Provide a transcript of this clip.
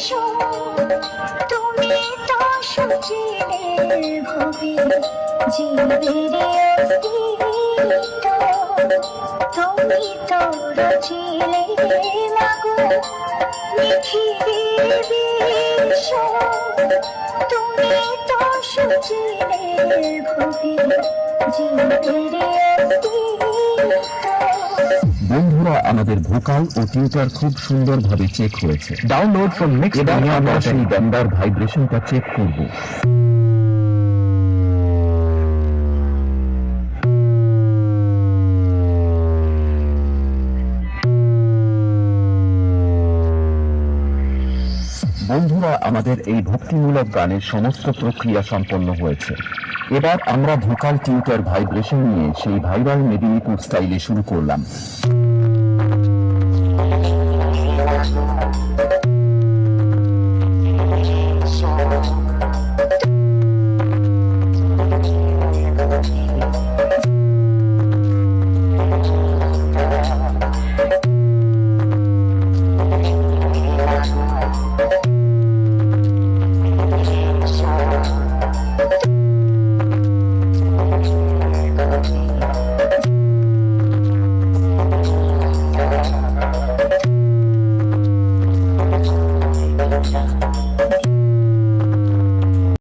এসো, তুমি তো সচিলের ভবে জীবের অস্তিত্ব, তুমি তো রচিলে মাগো নিখিলের বিশ্ব, তুমি তো সচিলের ভবে জীবের অস্তিত্ব। বন্ধুরা, আমাদের ভোকাল ও টিউটার খুব সুন্দরভাবে চেক হয়েছে। Download from next. এবার আমরা সেই ব্যান্ডার ভাইব্রেশনটা চেক করব। বন্ধুরা, আমাদের এই ভক্তিমূলক গানের সমস্ত প্রক্রিয়া সম্পন্ন হয়েছে। এবার আমরা ভোকাল টিউটার ভাইব্রেশন নিয়ে সেই ভাইরাল মেদিনীপুর স্টাইলে শুরু করলাম।